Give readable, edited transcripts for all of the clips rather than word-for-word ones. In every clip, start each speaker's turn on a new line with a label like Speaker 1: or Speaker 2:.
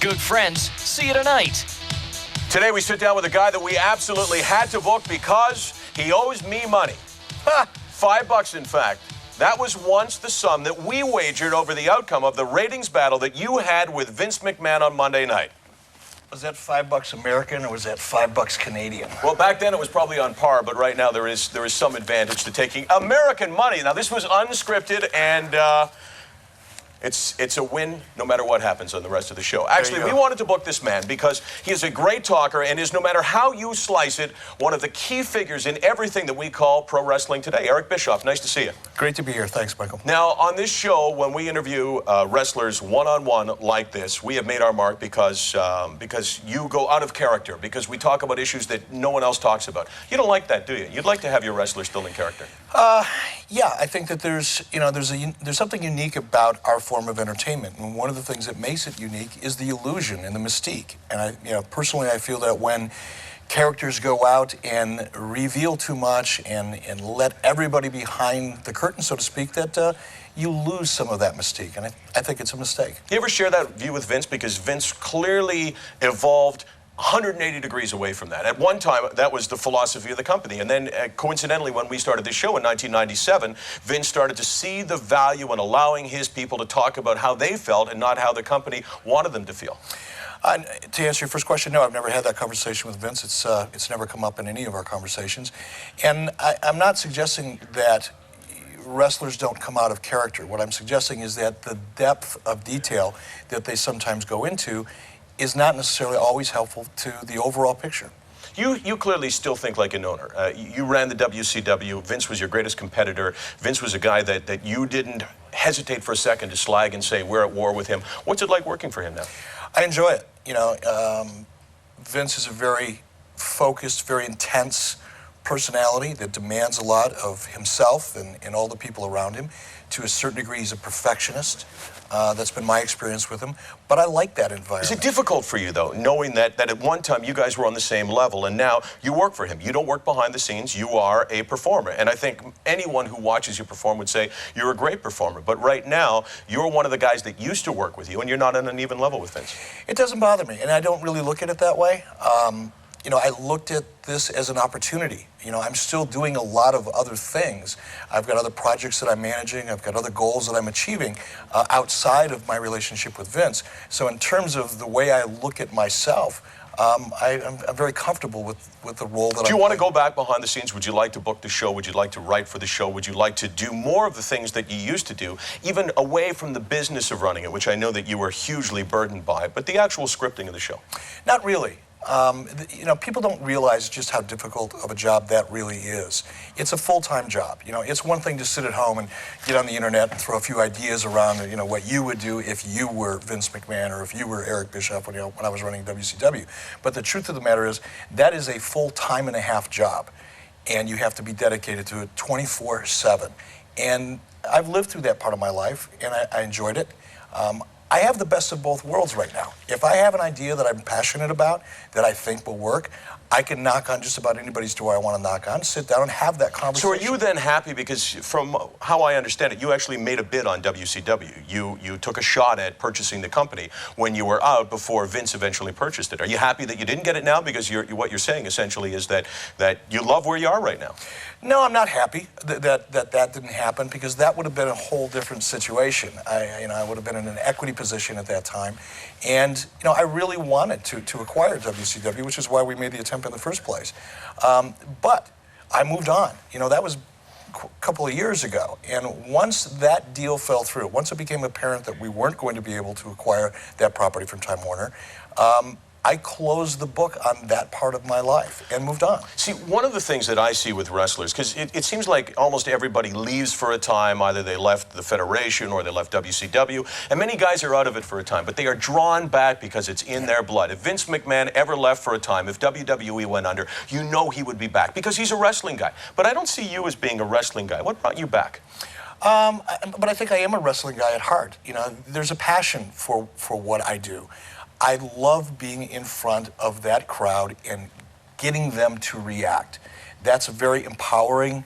Speaker 1: Good friends. See you tonight.
Speaker 2: Today we sit down with a guy that we absolutely had to book because he owes me money. Ha! $5, in fact. That was once the sum that we wagered over the outcome of the ratings battle that you had with Vince McMahon on Monday night.
Speaker 3: Was that $5 American or was that $5 Canadian?
Speaker 2: Well, back then it was probably on par, but right now there is some advantage to taking American money. Now, this was unscripted, and it's a win no matter what happens on the rest of the show. Actually, we wanted to book this man because he is a great talker and is, no matter how you slice it, one of the key figures in everything that we call pro wrestling today. Eric Bischoff, nice to see you.
Speaker 3: Great to be here. Thanks, Michael.
Speaker 2: Now, on this show, when we interview wrestlers one-on-one like this, we have made our mark because you go out of character, because we talk about issues that no one else talks about. You don't like that, do you? You'd like to have your wrestlers still in character.
Speaker 3: Yeah, I think that there's something unique about our form of entertainment, and one of the things that makes it unique is the illusion and the mystique. And personally, I feel that when characters go out and reveal too much and let everybody behind the curtain, so to speak, that you lose some of that mystique, and I think it's a mistake.
Speaker 2: You ever share that view with Vince? Because Vince clearly evolved 180 degrees away from that. At one time, that was the philosophy of the company. And then, coincidentally, when we started this show in 1997, Vince started to see the value in allowing his people to talk about how they felt and not how the company wanted them to feel.
Speaker 3: To answer your first question, no, I've never had that conversation with Vince. It's never come up in any of our conversations. And I'm not suggesting that wrestlers don't come out of character. What I'm suggesting is that the depth of detail that they sometimes go into is not necessarily always helpful to the overall picture.
Speaker 2: You clearly still think like an owner. You ran the WCW. Vince was your greatest competitor. Vince was a guy that you didn't hesitate for a second to slag and say, we're at war with him. What's it like working for him now?
Speaker 3: I enjoy it. Vince is a very focused, very intense personality that demands a lot of himself and all the people around him. To a certain degree, he's a perfectionist. That's been my experience with him, but I like that environment.
Speaker 2: Is it difficult for you, though, knowing that at one time you guys were on the same level, and now you work for him? You don't work behind the scenes, you are a performer. And I think anyone who watches you perform would say you're a great performer. But right now, you're one of the guys that used to work with you, and you're not on an even level with Vince.
Speaker 3: It doesn't bother me, and I don't really look at it that way. I looked at this as an opportunity. I'm still doing a lot of other things. I've got other projects that I'm managing. I've got other goals that I'm achieving outside of my relationship with Vince. So in terms of the way I look at myself, I'm very comfortable with the role that I'm
Speaker 2: Do you want to go back behind the scenes? Would you like to book the show? Would you like to write for the show? Would you like to do more of the things that you used to do, even away from the business of running it, which I know that you were hugely burdened by, but the actual scripting of the show?
Speaker 3: Not really. People don't realize just how difficult of a job that really is. It's a full-time job. It's one thing to sit at home and get on the internet and throw a few ideas around, what you would do if you were Vince McMahon or if you were Eric Bischoff when I was running WCW. But the truth of the matter is that is a full-time and a half job, and you have to be dedicated to it 24/7. And I've lived through that part of my life, and I enjoyed it. I have the best of both worlds right now. If I have an idea that I'm passionate about, that I think will work, I can knock on just about anybody's door I want to knock on, sit down and have that conversation.
Speaker 2: So are you then happy, because from how I understand it, you actually made a bid on WCW. You took a shot at purchasing the company when you were out before Vince eventually purchased it. Are you happy that you didn't get it now? Because what you're saying essentially is that you love where you are right now.
Speaker 3: No, I'm not happy that didn't happen, because that would have been a whole different situation. I would have been in an equity position at that time, and I really wanted to acquire WCW, which is why we made the attempt in the first place. But I moved on. That was a couple of years ago, and once that deal fell through, once it became apparent that we weren't going to be able to acquire that property from Time Warner, I closed the book on that part of my life and moved on.
Speaker 2: See, one of the things that I see with wrestlers, because it seems like almost everybody leaves for a time. Either they left the Federation or they left WCW, and many guys are out of it for a time, but they are drawn back because it's in their blood. If Vince McMahon ever left for a time, if WWE went under, you know he would be back because he's a wrestling guy. But I don't see you as being a wrestling guy. What brought you back?
Speaker 3: But I think I am a wrestling guy at heart. There's a passion for what I do. I love being in front of that crowd and getting them to react. That's a very empowering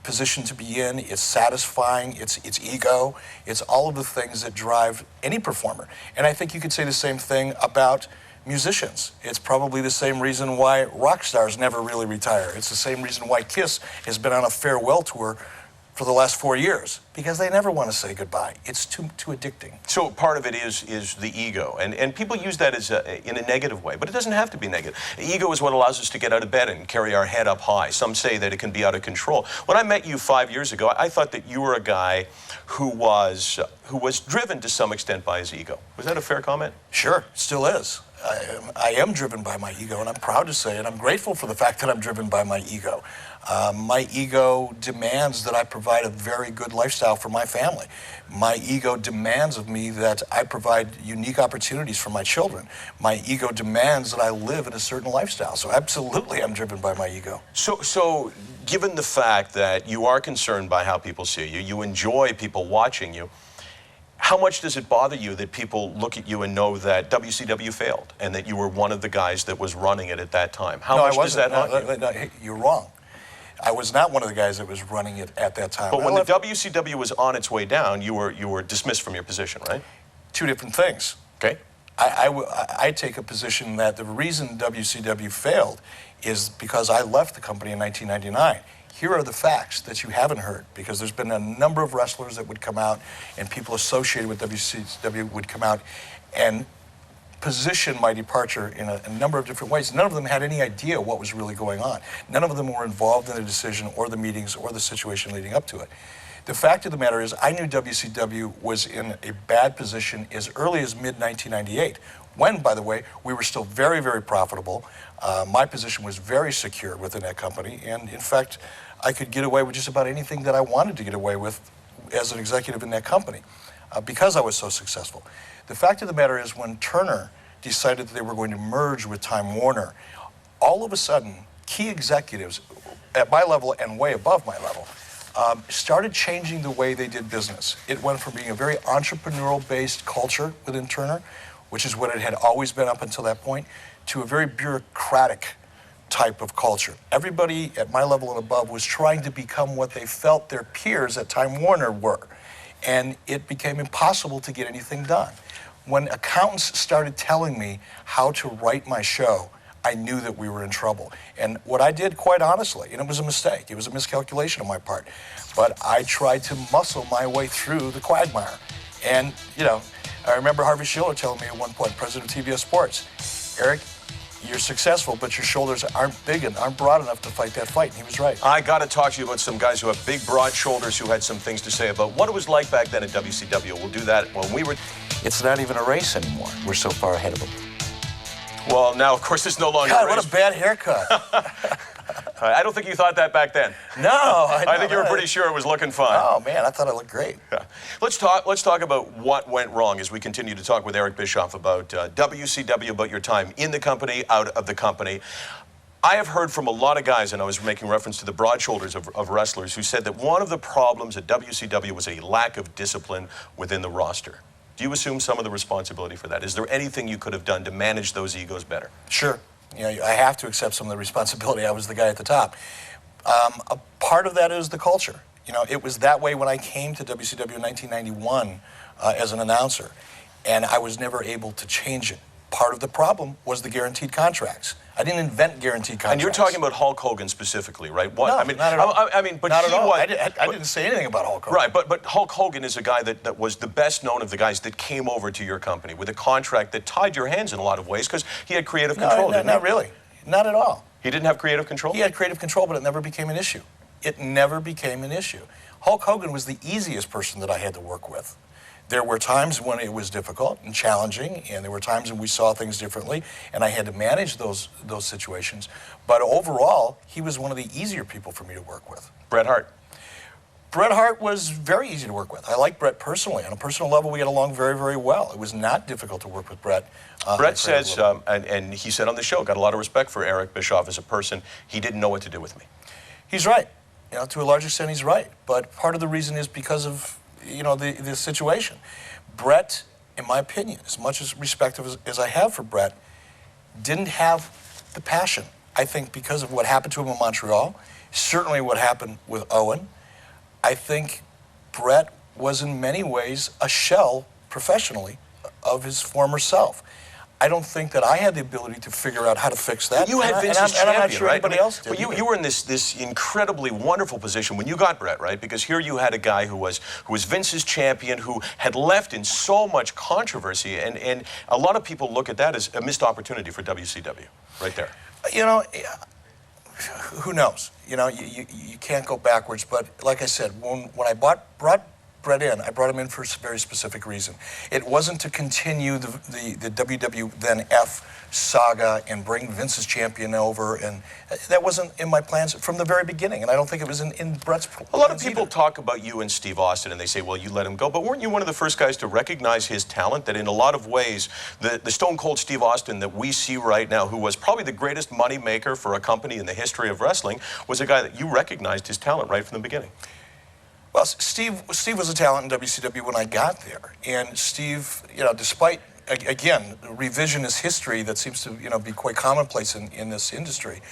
Speaker 3: position to be in. It's satisfying. It's ego. It's all of the things that drive any performer. And I think you could say the same thing about musicians. It's probably the same reason why rock stars never really retire. It's the same reason why Kiss has been on a farewell tour for the last 4 years, because they never want to say goodbye. It's too addicting.
Speaker 2: So part of it is the ego, and people use that as in a negative way, but it doesn't have to be negative. Ego is what allows us to get out of bed and carry our head up high. Some say that it can be out of control. When I met you 5 years ago, I thought that you were a guy who was driven to some extent by his ego. Was that a fair comment?
Speaker 3: Sure, it still is. I am driven by my ego, and I'm proud to say it. I'm grateful for the fact that I'm driven by my ego. My ego demands that I provide a very good lifestyle for my family. My ego demands of me that I provide unique opportunities for my children. My ego demands that I live in a certain lifestyle. So absolutely, I'm driven by my ego.
Speaker 2: So given the fact that you are concerned by how people see you, you enjoy people watching you, how much does it bother you that people look at you and know that WCW failed and that you were one of the guys that was running it at that time? How much does that haunt you?
Speaker 3: No, you're wrong. I was not one of the guys that was running it at that time.
Speaker 2: But when the WCW was on its way down, you were dismissed from your position, right?
Speaker 3: Two different things.
Speaker 2: Okay.
Speaker 3: I take a position that the reason WCW failed is because I left the company in 1999. Here are the facts that you haven't heard, because there's been a number of wrestlers that would come out and people associated with WCW would come out and position my departure in a number of different ways. None of them had any idea what was really going on. None of them were involved in the decision or the meetings or the situation leading up to it. The fact of the matter is I knew WCW was in a bad position as early as mid-1998, when, by the way, we were still very, very profitable. My position was very secure within that company, and in fact, I could get away with just about anything that I wanted to get away with as an executive in that company because I was so successful. The fact of the matter is when Turner decided that they were going to merge with Time Warner, all of a sudden, key executives at my level and way above my level started changing the way they did business. It went from being a very entrepreneurial-based culture within Turner, which is what it had always been up until that point, to a very bureaucratic type of culture. Everybody at my level and above was trying to become what they felt their peers at Time Warner were, and it became impossible to get anything done. When accountants started telling me how to write my show, I knew that we were in trouble. And what I did, quite honestly, and it was a mistake, it was a miscalculation on my part, but I tried to muscle my way through the quagmire. And, you know, I remember Harvey Schiller telling me at one point, president of TBS Sports, Eric, you're successful, but your shoulders aren't big and aren't broad enough to fight that fight. And he was right.
Speaker 2: I got to talk to you about some guys who have big, broad shoulders who had some things to say about what it was like back then at WCW. We'll do that when we were...
Speaker 4: It's not even a race anymore. We're so far ahead of them.
Speaker 2: Well, now, of course, it's no longer
Speaker 3: God,
Speaker 2: a race.
Speaker 3: what a bad haircut.
Speaker 2: I don't think you thought that back then.
Speaker 3: No.
Speaker 2: I think you were pretty sure it was looking fine.
Speaker 3: Oh, man, I thought it looked great.
Speaker 2: Yeah. Let's talk about what went wrong as we continue to talk with Eric Bischoff about WCW, about your time in the company, out of the company. I have heard from a lot of guys, and I was making reference to the broad shoulders of wrestlers, who said that one of the problems at WCW was a lack of discipline within the roster. Do you assume some of the responsibility for that? Is there anything you could have done to manage those egos better?
Speaker 3: Sure. You know, I have to accept some of the responsibility. I was the guy at the top. A part of that is the culture. You know, it was that way when I came to WCW in 1991 as an announcer, and I was never able to change it. Part of the problem was the guaranteed contracts. I didn't invent guaranteed contracts.
Speaker 2: And you're talking about Hulk Hogan specifically, right?
Speaker 3: No,
Speaker 2: I mean,
Speaker 3: not at all.
Speaker 2: But
Speaker 3: not
Speaker 2: he
Speaker 3: at all.
Speaker 2: was.
Speaker 3: I didn't say anything about Hulk Hogan.
Speaker 2: Right, but Hulk Hogan is a guy that was the best known of the guys that came over to your company with a contract that tied your hands in a lot of ways because he had creative control, didn't he?
Speaker 3: Not really. Not at all.
Speaker 2: He didn't have creative control?
Speaker 3: He had creative control, but it never became an issue. It never became an issue. Hulk Hogan was the easiest person that I had to work with. There were times when it was difficult and challenging, and there were times when we saw things differently, and I had to manage those situations. But overall, he was one of the easier people for me to work with.
Speaker 2: Bret Hart.
Speaker 3: Bret Hart was very easy to work with. I like Bret personally. On a personal level, we get along very, very well. It was not difficult to work with Bret.
Speaker 2: Bret says, and he said on the show, got a lot of respect for Eric Bischoff as a person. He didn't know what to do with me.
Speaker 3: He's right. You know, to a large extent, he's right. But part of the reason is because of, you know, the situation. Bret, in my opinion, as much as respect as I have for Bret, didn't have the passion. I think because of what happened to him in Montreal, certainly what happened with Owen, I think Bret was in many ways a shell, professionally, of his former self. I don't think that I had the ability to figure out how to fix that.
Speaker 2: You had Vince's champion,
Speaker 3: and I'm not sure
Speaker 2: right?
Speaker 3: anybody else did.
Speaker 2: But you were in this incredibly wonderful position when you got Bret, right? Because here you had a guy who was Vince's champion, who had left in so much controversy, and a lot of people look at that as a missed opportunity for WCW, right there.
Speaker 3: You know, who knows? You know, you can't go backwards. But like I said, when I brought Bret in, I brought him in for a very specific reason. It wasn't to continue the WW then F saga and bring Vince's champion over, and that wasn't in my plans from the very beginning, and I don't think it was in Bret's plans.
Speaker 2: A lot of people talk about you and Steve Austin, and they say, well, you let him go, but weren't you one of the first guys to recognize his talent, that in a lot of ways, the Stone Cold Steve Austin that we see right now, who was probably the greatest money maker for a company in the history of wrestling, was a guy that you recognized his talent right from the beginning?
Speaker 3: Well, Steve was a talent in WCW when I got there, and Steve, you know, despite, again, revisionist history that seems to, you know, be quite commonplace in this industry,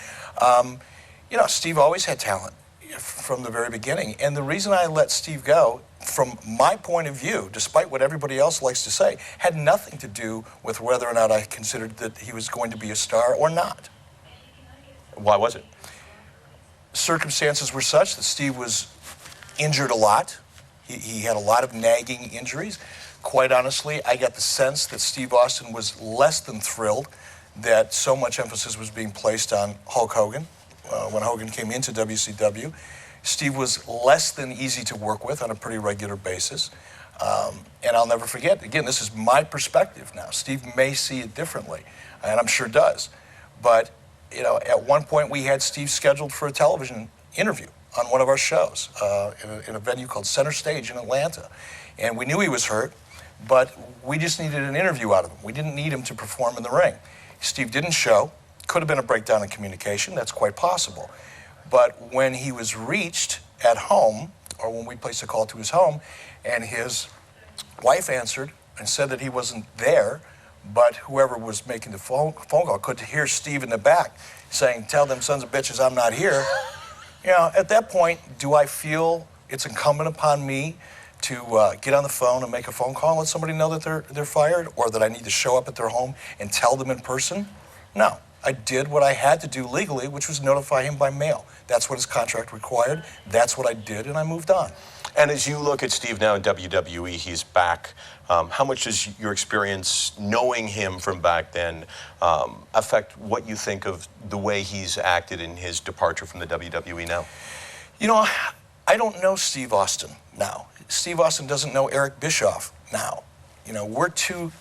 Speaker 3: you know, Steve always had talent from the very beginning, and the reason I let Steve go, from my point of view, despite what everybody else likes to say, had nothing to do with whether or not I considered that he was going to be a star or not.
Speaker 2: Why was it?
Speaker 3: Circumstances were such that Steve was injured a lot. He had a lot of nagging injuries. Quite honestly, I got the sense that Steve Austin was less than thrilled that so much emphasis was being placed on Hulk Hogan when Hogan came into WCW. Steve was less than easy to work with on a pretty regular basis. And I'll never forget, again, this is my perspective now. Steve may see it differently, and I'm sure does. But, you know, at one point we had Steve scheduled for a television interview on one of our shows in a venue called Center Stage in Atlanta. And we knew he was hurt, but we just needed an interview out of him. We didn't need him to perform in the ring. Steve didn't show. Could have been a breakdown in communication. That's quite possible. But when he was reached at home, or when we placed a call to his home, and his wife answered and said that he wasn't there, but whoever was making the phone call could hear Steve in the back saying, "Tell them sons of bitches I'm not here." You know, at that point, do I feel it's incumbent upon me to get on the phone and make a phone call and let somebody know that they're fired, or that I need to show up at their home and tell them in person? No. I did what I had to do legally, which was notify him by mail. That's what his contract required. That's what I did, and I moved on.
Speaker 2: And as you look at Steve now in WWE, he's back. How much does your experience knowing him from back then affect what you think of the way he's acted in his departure from the WWE now?
Speaker 3: You know, I don't know Steve Austin now. Steve Austin doesn't know Eric Bischoff now. You know, we're two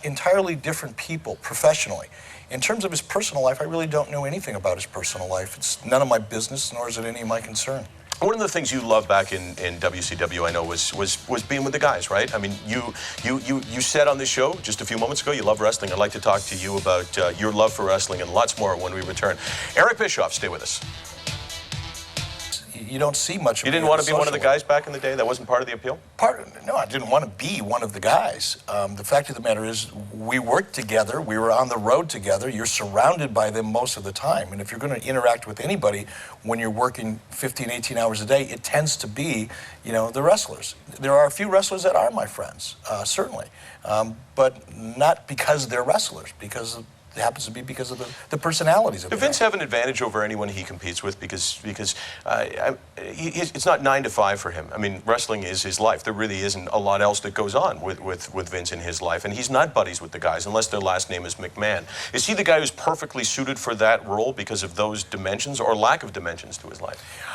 Speaker 3: entirely different people professionally. In terms of his personal life, I really don't know anything about his personal life. It's none of my business, nor is it any of my concern.
Speaker 2: One of the things you loved back in WCW, I know, was being with the guys, right? I mean, you said on this show just a few moments ago you love wrestling. I'd like to talk to you about your love for wrestling and lots more when we return. Eric Bischoff, stay with us.
Speaker 3: You don't see much of
Speaker 2: You didn't want to be one of the guys back in the day? That wasn't part of the appeal?
Speaker 3: No, I didn't want to be one of the guys. The fact of the matter is, we worked together. We were on the road together. You're surrounded by them most of the time. And if you're going to interact with anybody when you're working 15, 18 hours a day, it tends to be, you know, the wrestlers. There are a few wrestlers that are my friends, certainly. But not because they're wrestlers, because it happens to be because of the personalities of
Speaker 2: Does Vince have an advantage over anyone he competes with? Because it's not 9 to 5 for him. I mean, wrestling is his life. There really isn't a lot else that goes on with Vince in his life. And he's not buddies with the guys unless their last name is McMahon. Is he the guy who's perfectly suited for that role because of those dimensions or lack of dimensions to his life?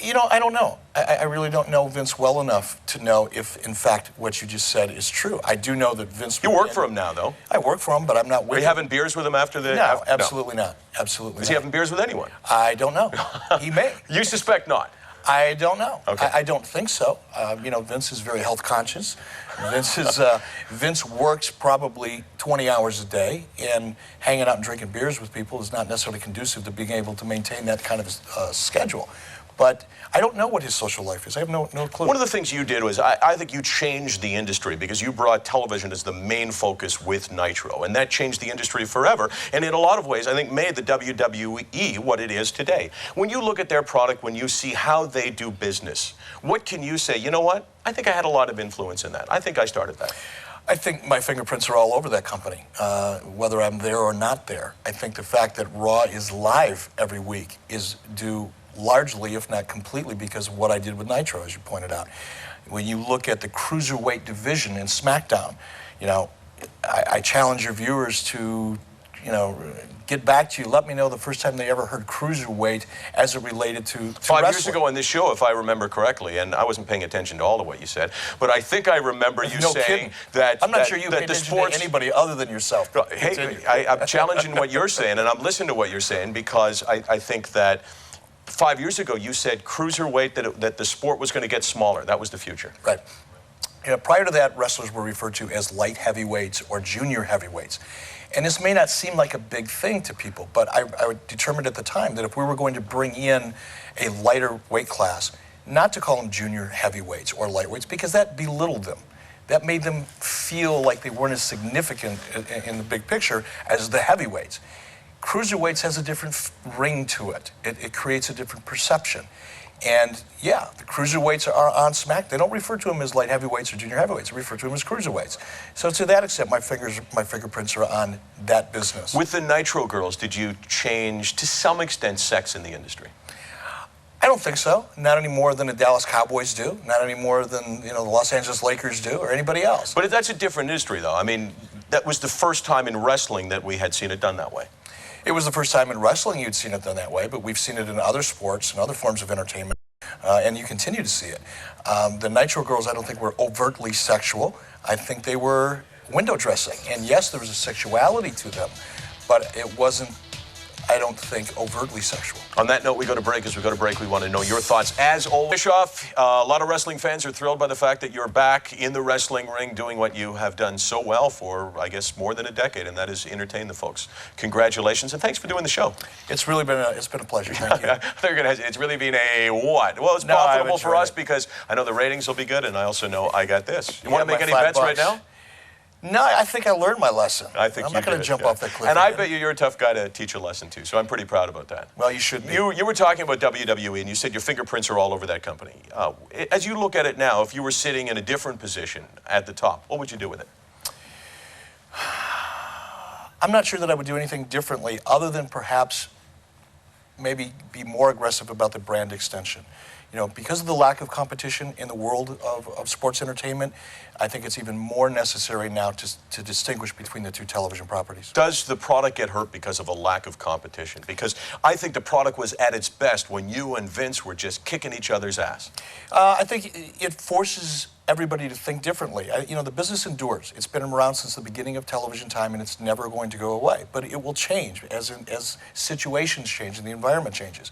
Speaker 3: You know, I don't know. I really don't know Vince well enough to know if, in fact, what you just said is true. I do know that Vince...
Speaker 2: You work for him now, though.
Speaker 3: I work for him, but I'm not with him.
Speaker 2: Are you having beers with him after the...
Speaker 3: No, absolutely not. Absolutely not.
Speaker 2: Is he having beers with anyone?
Speaker 3: I don't know. He may.
Speaker 2: You suspect not?
Speaker 3: I don't know.
Speaker 2: Okay.
Speaker 3: I don't think so. You know, Vince is very health conscious. Vince works probably 20 hours a day, and hanging out and drinking beers with people is not necessarily conducive to being able to maintain that kind of schedule. But I don't know what his social life is. I have no clue.
Speaker 2: One of the things you did was, I think you changed the industry because you brought television as the main focus with Nitro, and that changed the industry forever, and in a lot of ways, I think, made the WWE what it is today. When you look at their product, when you see how they do business, what can you say, you know what, I think I had a lot of influence in that. I think I started that.
Speaker 3: I think my fingerprints are all over that company, whether I'm there or not there. I think the fact that Raw is live every week is due largely, if not completely, because of what I did with Nitro, as you pointed out. When you look at the cruiserweight division in SmackDown, you know, I challenge your viewers to, you know, get back to you. Let me know the first time they ever heard cruiserweight as it related to
Speaker 2: 5 years
Speaker 3: wrestling.
Speaker 2: ago on this show, if I remember correctly, and I wasn't paying attention to all of what you said, but I think I remember you saying that
Speaker 3: I'm not sure you
Speaker 2: that
Speaker 3: paid
Speaker 2: the
Speaker 3: attention
Speaker 2: sports
Speaker 3: to anybody other than yourself.
Speaker 2: Hey, I'm challenging what you're saying, and I'm listening to what you're saying because I think that 5 years ago you said cruiserweight, that the sport was going to get smaller. That was the future.
Speaker 3: Right. You know, prior to that, wrestlers were referred to as light heavyweights or junior heavyweights. And this may not seem like a big thing to people, but I determined at the time that if we were going to bring in a lighter weight class, not to call them junior heavyweights or lightweights, because that belittled them. That made them feel like they weren't as significant in the big picture as the heavyweights. Cruiserweights has a different ring to it. It creates a different perception. And yeah, the cruiserweights are on Smack. They don't refer to them as light heavyweights or junior heavyweights. They refer to them as cruiserweights. So to that extent, my fingerprints are on that business.
Speaker 2: With the Nitro girls, did you change, to some extent, sex in the industry?
Speaker 3: I don't think so. Not any more than the Dallas Cowboys do. Not any more than, you know, the Los Angeles Lakers do, or anybody else.
Speaker 2: But that's a different industry, though. I mean, that was the first time in wrestling that we had seen it done that way.
Speaker 3: It was the first time in wrestling you'd seen it done that way, but we've seen it in other sports and other forms of entertainment, and you continue to see it. The Nitro girls, I don't think were overtly sexual. I think they were window dressing. And yes, there was a sexuality to them, but it wasn't, I don't think, overtly sexual.
Speaker 2: On that note, we go to break. As we go to break, we want to know your thoughts. As always, Bischoff, a lot of wrestling fans are thrilled by the fact that you're back in the wrestling ring doing what you have done so well for, I guess, more than a decade, and that is entertain the folks. Congratulations, and thanks for doing the show.
Speaker 3: It's really been it's been a pleasure. Thank you.
Speaker 2: They're gonna. It's really been a what? Well, it's profitable for us because I know the ratings will be good, and I also know I got this. You want to make any bets right now?
Speaker 3: No, I think I learned my lesson.
Speaker 2: I think
Speaker 3: I'm not going to jump off that cliff.
Speaker 2: And I bet you're a tough guy to teach a lesson to, so I'm pretty proud about that.
Speaker 3: Well, you should be.
Speaker 2: You were talking about WWE, and you said your fingerprints are all over that company. As you look at it now, if you were sitting in a different position at the top, what would you do with it?
Speaker 3: I'm not sure that I would do anything differently other than perhaps maybe be more aggressive about the brand extension. You know, because of the lack of competition in the world of sports entertainment, I think it's even more necessary now to distinguish between the two television properties.
Speaker 2: Does the product get hurt because of a lack of competition? Because I think the product was at its best when you and Vince were just kicking each other's ass.
Speaker 3: I think it forces everybody to think differently. You know, the business endures. It's been around since the beginning of television time, and it's never going to go away. But it will change as situations change and the environment changes.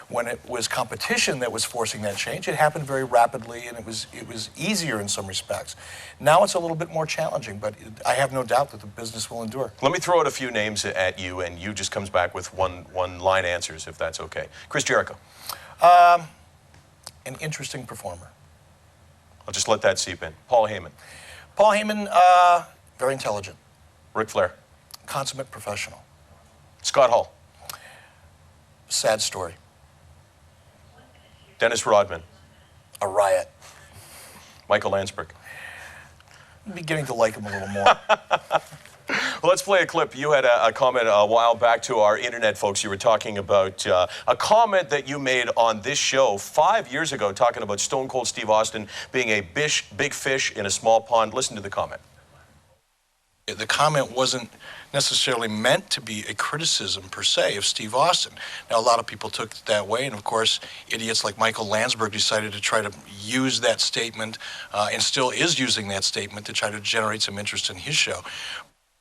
Speaker 3: When it was competition that was forcing that change, it happened very rapidly, and it was easier in some respects. Now it's a little bit more challenging, but I have no doubt that the business will endure.
Speaker 2: Let me throw out a few names at you, and you just comes back with one-line answers, if that's okay. Chris Jericho.
Speaker 3: An interesting performer.
Speaker 2: I'll just let that seep in. Paul Heyman.
Speaker 3: Paul Heyman, very intelligent.
Speaker 2: Ric Flair.
Speaker 3: Consummate professional.
Speaker 2: Scott Hall.
Speaker 3: Sad story.
Speaker 2: Dennis Rodman.
Speaker 3: A riot.
Speaker 2: Michael Landsberg.
Speaker 3: I'm beginning to like him a little more.
Speaker 2: Well, let's play a clip. You had a comment a while back to our internet folks. You were talking about a comment that you made on this show 5 years ago, talking about Stone Cold Steve Austin being a big fish in a small pond. Listen to the comment.
Speaker 3: The comment wasn't necessarily meant to be a criticism per se of Steve Austin. Now, a lot of people took it that way, and of course, idiots like Michael Landsberg decided to try to use that statement, and still is using that statement to try to generate some interest in his show.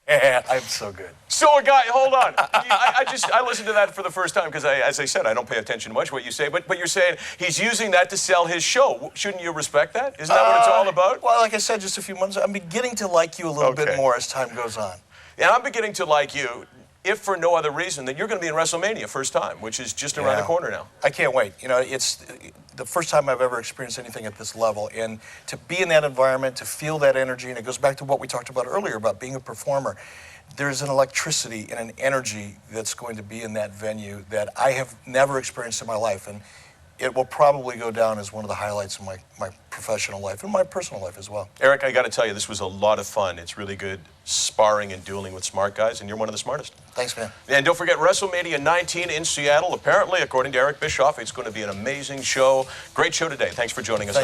Speaker 3: I'm so good.
Speaker 2: So a guy, hold on. I listened to that for the first time because, as I said, I don't pay attention to much what you say, but you're saying he's using that to sell his show. Shouldn't you respect that? Isn't that what it's all about?
Speaker 3: Well, like I said just a few months ago, I'm beginning to like you a little bit more as time goes on.
Speaker 2: And I'm beginning to like you if for no other reason, then you're going to be in Wrestlemania first time, which is just around the corner now.
Speaker 3: I can't wait. You know, it's the first time I've ever experienced anything at this level. And to be in that environment, to feel that energy, and it goes back to what we talked about earlier about being a performer. There's an electricity and an energy that's going to be in that venue that I have never experienced in my life. And it will probably go down as one of the highlights of my professional life and my personal life as well.
Speaker 2: Eric, I got to tell you, this was a lot of fun. It's really good sparring and dueling with smart guys, and you're one of the smartest.
Speaker 3: Thanks, man.
Speaker 2: And don't forget, WrestleMania 19 in Seattle. Apparently, according to Eric Bischoff, it's going to be an amazing show. Great show today. Thanks for joining us.